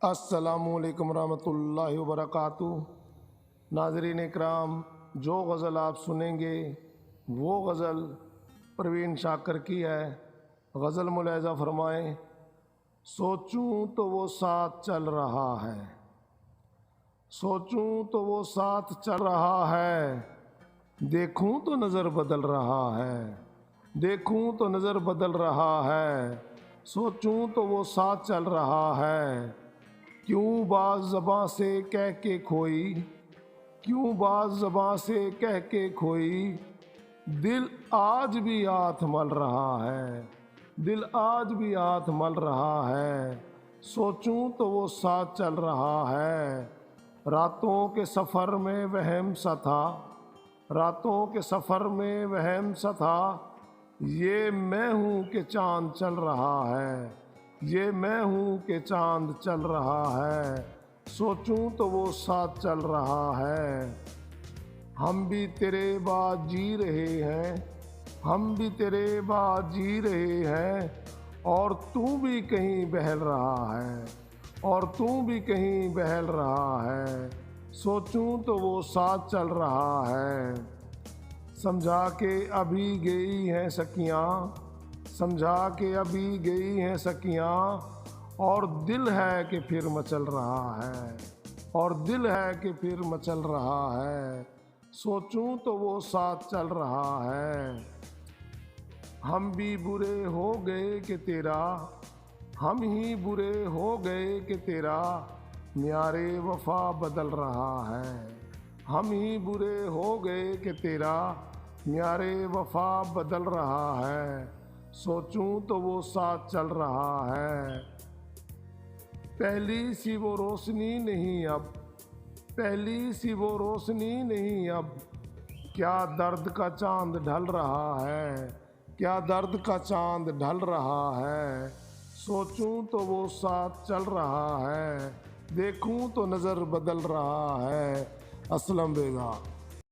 अस्सलामुअलैकुम रहमतुल्लाहि व बरकातुहू। नाज़रीन इकराम, जो गज़ल आप सुनेंगे वो गज़ल परवीन शाकर की है। गज़ल मुलाहिज़ा फरमाएँ। सोचूं तो वो साथ चल रहा है, सोचूं तो वो साथ चल रहा है, देखूं तो नज़र बदल रहा है, देखूं तो नज़र बदल रहा है, सोचूं तो वो साथ चल रहा है। क्यों बाज़ ज़बां से कह के खोई, क्यों बाज़ ज़बां से कह के खोई, दिल आज भी हाथ मल रहा है, दिल आज भी हाथ मल रहा है। सोचूं तो वो साथ चल रहा है। रातों के सफ़र में वहम सा था, रातों के सफ़र में वहम सा था, ये मैं हूँ कि चाँद चल रहा है, ये मैं हूँ कि चाँद चल रहा है। सोचूं तो वो साथ चल रहा है। हम भी तेरे बाद जी रहे हैं, हम भी तेरे बाद जी रहे हैं, और तू भी कहीं बहल रहा है, और तू भी कहीं बहल रहा है। सोचूं तो वो साथ चल रहा है। समझा के अभी गई हैं सखियाँ, समझा के अभी गई हैं सखियाँ, और दिल है कि फिर मचल रहा है, और दिल है कि फिर मचल रहा है। सोचूं तो वो साथ चल रहा है। हम भी बुरे हो गए कि तेरा, हम ही बुरे हो गए कि तेरा, म्यारे वफा बदल रहा है। हम ही बुरे हो गए कि तेरा, म्यारे वफा बदल रहा है। सोचूं तो वो साथ चल रहा है। पहली सी वो रोशनी नहीं अब, पहली सी वो रोशनी नहीं अब, क्या दर्द का चांद ढल रहा है, क्या दर्द का चांद ढल रहा है। सोचूं तो वो साथ चल रहा है, देखूं तो नज़र बदल रहा है। असलम बेगा।